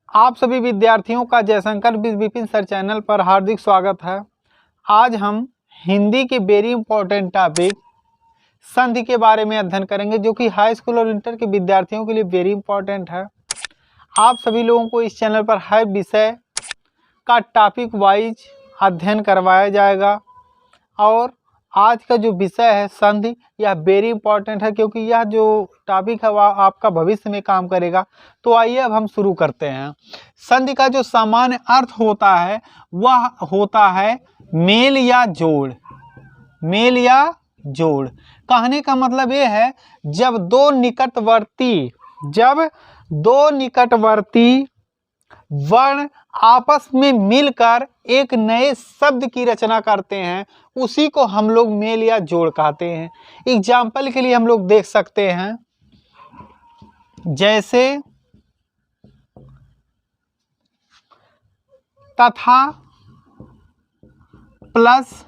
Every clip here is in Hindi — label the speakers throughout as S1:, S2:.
S1: आप सभी विद्यार्थियों का जयशंकर विपिन सर चैनल पर हार्दिक स्वागत है। आज हम हिंदी के वेरी इंपॉर्टेंट टॉपिक संधि के बारे में अध्ययन करेंगे, जो कि हाई स्कूल और इंटर के विद्यार्थियों के लिए वेरी इंपॉर्टेंट है। आप सभी लोगों को इस चैनल पर हर विषय का टॉपिक वाइज अध्ययन करवाया जाएगा और आज का जो विषय है संधि, यह वेरी इंपॉर्टेंट है क्योंकि यह जो टॉपिक है वह आपका भविष्य में काम करेगा। तो आइए अब हम शुरू करते हैं। संधि का जो सामान्य अर्थ होता है वह होता है मेल या जोड़। मेल या जोड़ कहने का मतलब ये है जब दो निकटवर्ती वर्ण आपस में मिलकर एक नए शब्द की रचना करते हैं, उसी को हम लोग मेल या जोड़ कहते हैं। एग्जाम्पल के लिए हम लोग देख सकते हैं, जैसे तथा प्लस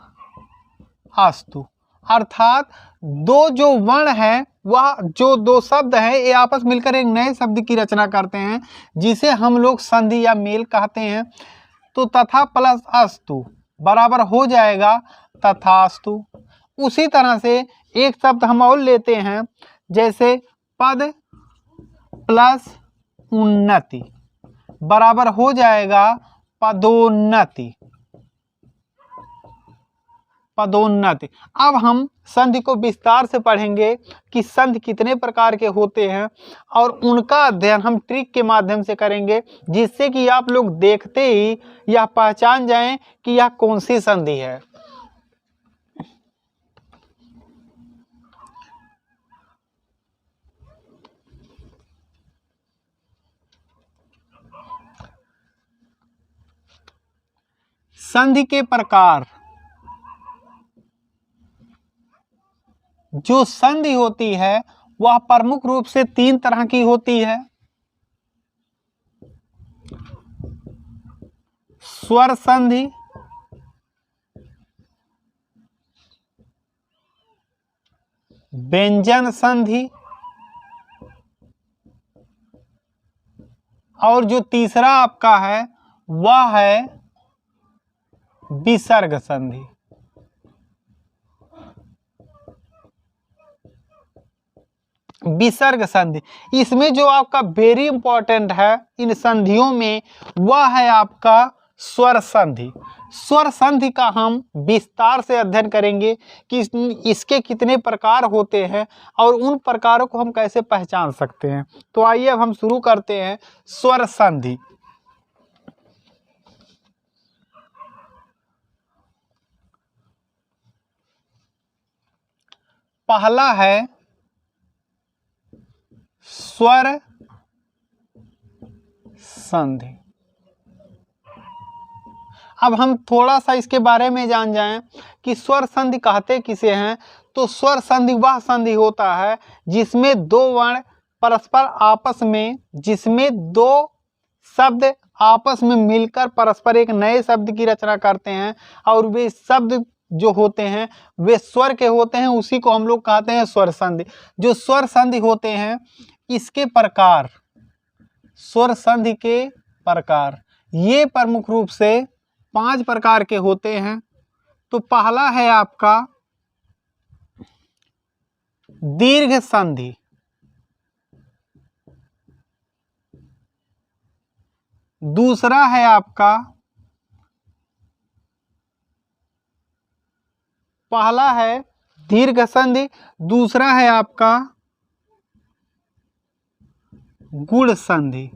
S1: अस्तु, अर्थात दो जो वर्ण है वह जो दो शब्द हैं ये आपस मिलकर एक नए शब्द की रचना करते हैं, जिसे हम लोग संधि या मेल कहते हैं। तो तथा प्लस अस्तु बराबर हो जाएगा तथास्तु। उसी तरह से एक शब्द हम और लेते हैं, जैसे पद प्लस उन्नति बराबर हो जाएगा पदोन्नति। अब हम संधि को विस्तार से पढ़ेंगे कि संधि कितने प्रकार के होते हैं और उनका अध्ययन हम ट्रिक के माध्यम से करेंगे, जिससे कि आप लोग देखते ही यह पहचान जाएं कि यह कौन सी संधि है। संधि के प्रकार। जो संधि होती है वह प्रमुख रूप से तीन तरह की होती है। स्वर संधि, व्यंजन संधि और जो तीसरा आपका है वह है विसर्ग संधि। विसर्ग संधि, इसमें जो आपका वेरी इंपॉर्टेंट है इन संधियों में वह है आपका स्वर संधि। स्वर संधि का हम विस्तार से अध्ययन करेंगे कि इसके कितने प्रकार होते हैं और उन प्रकारों को हम कैसे पहचान सकते हैं। तो आइए अब हम शुरू करते हैं स्वर संधि। पहला है स्वर संधि। अब हम थोड़ा सा इसके बारे में जान जाएं कि स्वर संधि कहते किसे हैं। तो स्वर संधि वह संधि होता है जिसमें दो वर्ण परस्पर आपस में, जिसमें दो शब्द आपस में मिलकर परस्पर एक नए शब्द की रचना करते हैं और वे शब्द जो होते हैं वे स्वर के होते हैं, उसी को हम लोग कहते हैं स्वर संधि। जो स्वर संधि होते हैं इसके प्रकार, स्वर संधि के प्रकार ये प्रमुख रूप से 5 प्रकार के होते हैं। तो पहला है आपका दीर्घ संधि, दूसरा है आपका, पहला है दीर्घ संधि, दूसरा है आपका गुण संधि,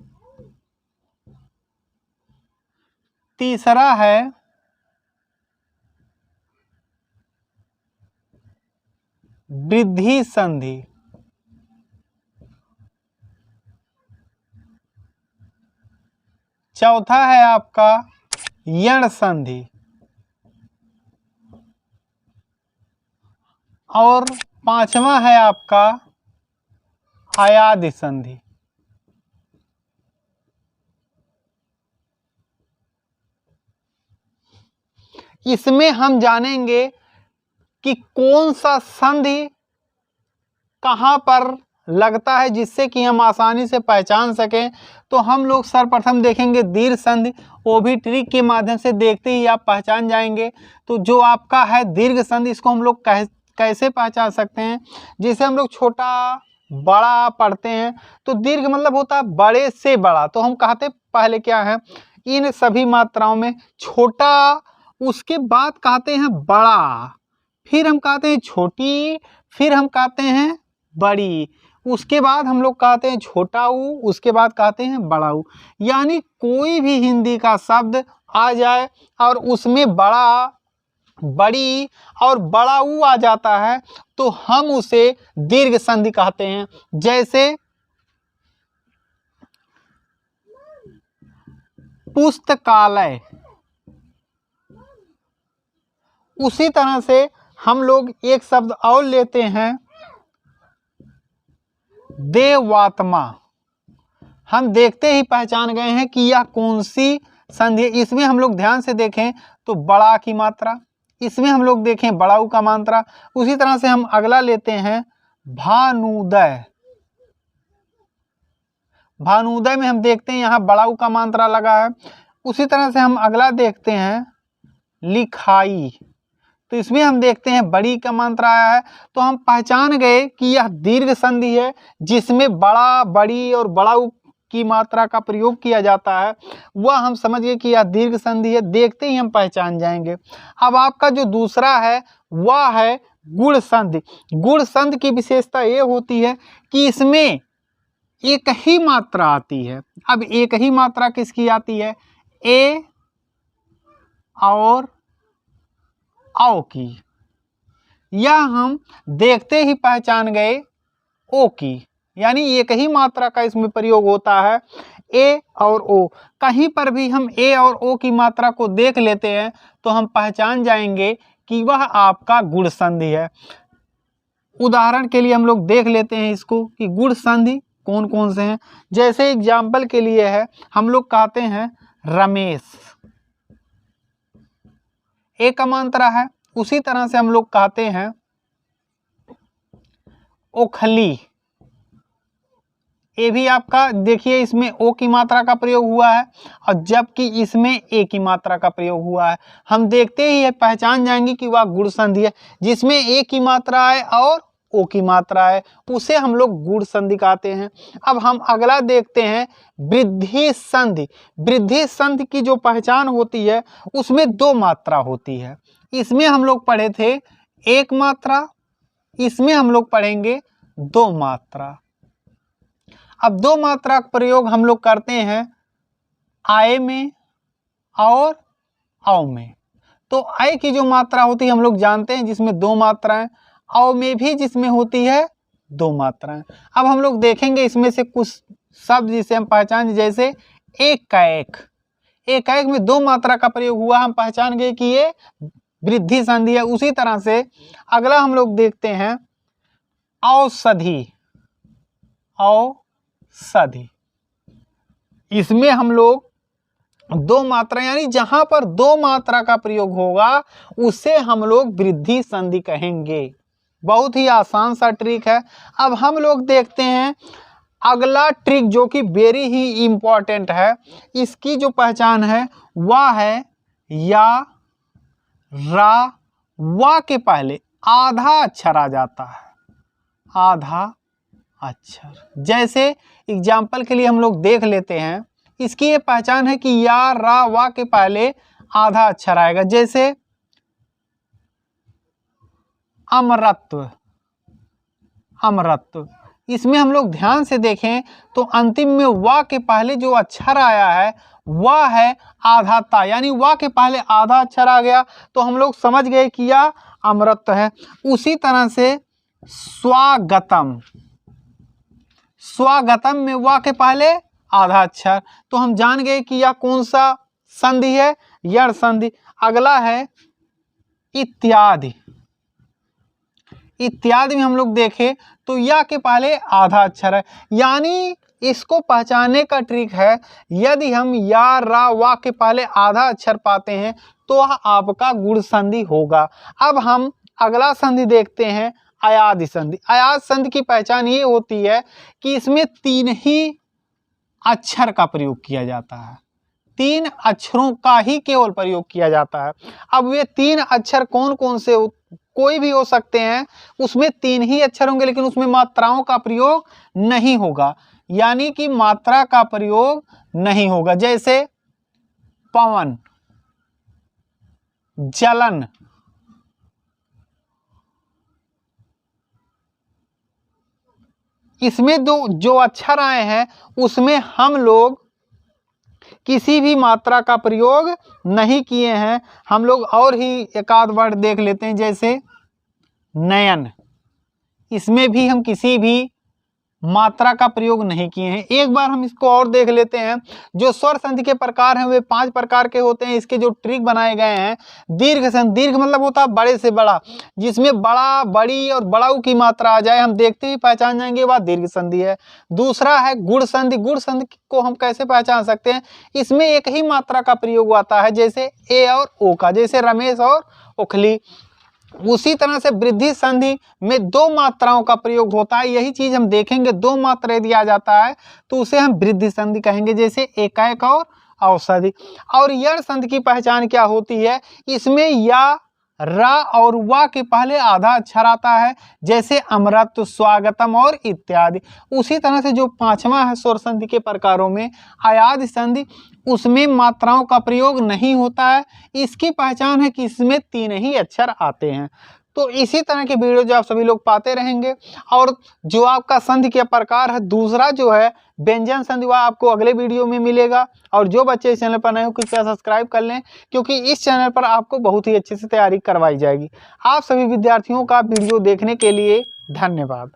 S1: तीसरा है वृद्धि संधि, चौथा है आपका यण संधि और पांचवा है आपका अयादि संधि। इसमें हम जानेंगे कि कौन सा संधि कहाँ पर लगता है जिससे कि हम आसानी से पहचान सकें, तो हम लोग सर्वप्रथम देखेंगे दीर्घ संधि। वो भी ट्रिक के माध्यम से देखते ही आप पहचान जाएंगे। तो जो आपका है दीर्घ संधि, इसको हम लोग कैसे पहचान सकते हैं? जैसे हम लोग छोटा बड़ा पढ़ते हैं, तो दीर्घ मतलब होता है बड़े से बड़ा। तो हम कहते पहले क्या है, इन सभी मात्राओं में छोटा, उसके बाद कहते हैं बड़ा, फिर हम कहते हैं छोटी, फिर हम कहते हैं बड़ी, उसके बाद हम लोग कहते हैं छोटा ऊ, उसके बाद कहते हैं बड़ा ऊ। यानी कोई भी हिंदी का शब्द आ जाए और उसमें बड़ा, बड़ी और बड़ा ऊ आ जाता है, तो हम उसे दीर्घ संधि कहते हैं। जैसे पुस्तकालय, उसी तरह से हम लोग एक शब्द और लेते हैं देवात्मा। हम देखते ही पहचान गए हैं कि यह कौन सी संधि है। इसमें हम लोग ध्यान से देखें तो बड़ा की मात्रा, इसमें हम लोग देखें बड़ा ऊ का मात्रा। उसी तरह से हम अगला लेते हैं भानुदय। भानुदय में हम देखते हैं यहाँ बड़ा ऊ का मात्रा लगा है। उसी तरह से हम अगला देखते हैं लिखाई, तो इसमें हम देखते हैं बड़ी का मात्रा आया है। तो हम पहचान गए कि यह दीर्घ संधि है, जिसमें बड़ा, बड़ी और बड़ा ऊ की मात्रा का प्रयोग किया जाता है। वह हम समझ गए कि यह दीर्घ संधि है, देखते ही हम पहचान जाएंगे। अब आपका जो दूसरा है वह है गुण संधि। गुण संधि की विशेषता ये होती है कि इसमें एक ही मात्रा आती है। अब एक ही मात्रा किसकी आती है? ए और औ की। यह हम देखते ही पहचान गए ओ की, यानी एक ही मात्रा का इसमें प्रयोग होता है, ए और ओ। कहीं पर भी हम ए और ओ की मात्रा को देख लेते हैं तो हम पहचान जाएंगे कि वह आपका गुण संधि है। उदाहरण के लिए हम लोग देख लेते हैं इसको कि गुण संधि कौन कौन से हैं। जैसे एग्जाम्पल के लिए है, हम लोग कहते हैं रमेश, ए का मात्रा है। उसी तरह से हम लोग कहते हैं ओखली, ए भी आपका देखिए इसमें ओ की मात्रा का प्रयोग हुआ है, और जबकि इसमें ए की मात्रा का प्रयोग हुआ है। हम देखते ही पहचान जाएंगे कि वह गुण संधि है। जिसमें ए की मात्रा है और ओ की मात्रा है, उसे हम लोग गुण संधि कहते हैं। अब हम अगला देखते हैं वृद्धि संधि। वृद्धि संधि की जो पहचान होती है उसमें दो मात्रा होती है। इसमें हम लोग पढ़े थे एक मात्रा, इसमें हम लोग पढ़ेंगे दो मात्रा। अब दो मात्रा का प्रयोग हम लोग करते हैं आए में और औ में। तो आय की जो मात्रा होती है हम लोग जानते हैं, जिसमें दो मात्राएं, औ में भी जिसमें होती है दो मात्राएं। अब हम लोग देखेंगे इसमें से कुछ शब्द जिसे हम पहचान, जैसे एक का एक। एक का एक में दो मात्रा का प्रयोग हुआ, हम पहचान गए कि ये वृद्धि संधि है। उसी तरह से अगला हम लोग देखते हैं औषधि। औषधि, इसमें हम लोग दो मात्रा, यानी जहां पर दो मात्रा का प्रयोग होगा उसे हम लोग वृद्धि संधि कहेंगे। बहुत ही आसान सा ट्रिक है। अब हम लोग देखते हैं अगला ट्रिक, जो कि वेरी ही इंपॉर्टेंट है। इसकी जो पहचान है वह है या, रा, वा के पहले आधा अक्षर आ जाता है, आधा अक्षर। जैसे एग्जाम्पल के लिए हम लोग देख लेते हैं, इसकी ये पहचान है कि या, रा, वा के पहले आधा अक्षर आएगा। जैसे अमरत्व। अमरत्व, इसमें हम लोग ध्यान से देखें तो अंतिम में वा के पहले जो अक्षर आया है वह है आधा ता, यानी वा के पहले आधा अक्षर आ गया तो हम लोग समझ गए कि यह अमरत्व है। उसी तरह से स्वागतम। स्वागतम में वा के पहले आधा अक्षर, तो हम जान गए कि यह कौन सा संधि है, यण संधि। अगला है इत्यादि। इत्यादि में हम लोग देखें तो या के पहले आधा अक्षर है, यानी इसको पहचानने का ट्रिक है, यदि हम या, रा, वा के पहले आधा अक्षर पाते हैं तो वह आपका गुण संधि होगा। अब हम अगला संधि देखते हैं अयाद संधि। अयाद संधि की पहचान ये होती है कि इसमें 3 ही अक्षर का प्रयोग किया जाता है, 3 अक्षरों का ही केवल प्रयोग किया जाता है। अब वे 3 अक्षर कौन कौन से कोई भी हो सकते हैं, उसमें 3 ही अक्षर होंगे, लेकिन उसमें मात्राओं का प्रयोग नहीं होगा, यानी कि मात्रा का प्रयोग नहीं होगा। जैसे पवन, जलन, इसमें जो अक्षर आए हैं उसमें हम लोग किसी भी मात्रा का प्रयोग नहीं किए हैं। हम लोग और ही एक आध वर्ड देख लेते हैं, जैसे नयन, इसमें भी हम किसी भी मात्रा का प्रयोग नहीं किए हैं। एक बार हम इसको और देख लेते हैं। जो स्वर संधि के प्रकार हैं वे 5 प्रकार के होते हैं। इसके जो ट्रिक बनाए गए हैं, दीर्घ संधि, दीर्घ मतलब होता है बड़े से बड़ा, जिसमें बड़ा, बड़ी और बड़ाऊ की मात्रा आ जाए, हम देखते ही पहचान जाएंगे वह दीर्घ संधि है। दूसरा है गुण संधि। गुण संधि को हम कैसे पहचान सकते हैं, इसमें एक ही मात्रा का प्रयोग आता है, जैसे ए और ओ का, जैसे रमेश और उखली। उसी तरह से वृद्धि संधि में 2 मात्राओं का प्रयोग होता है। यही चीज हम देखेंगे, 2 मात्रा यदि आ जाता है तो उसे हम वृद्धि संधि कहेंगे, जैसे एकाएक और औषधि। और यण संधि की पहचान क्या होती है, इसमें या, रा और वा के पहले आधा अक्षर आता है, जैसे अमृत, स्वागतम और इत्यादि। उसी तरह से जो 5वां है स्वर संधि के प्रकारों में अयाद संधि, उसमें मात्राओं का प्रयोग नहीं होता है। इसकी पहचान है कि इसमें 3 ही अक्षर आते हैं। तो इसी तरह के वीडियो जो आप सभी लोग पाते रहेंगे। और जो आपका संधि के प्रकार है दूसरा जो है व्यंजन संधि, वह आपको अगले वीडियो में मिलेगा। और जो बच्चे इस चैनल पर नए हो कृपया सब्सक्राइब कर लें, क्योंकि इस चैनल पर आपको बहुत ही अच्छे से तैयारी करवाई जाएगी। आप सभी विद्यार्थियों का वीडियो देखने के लिए धन्यवाद।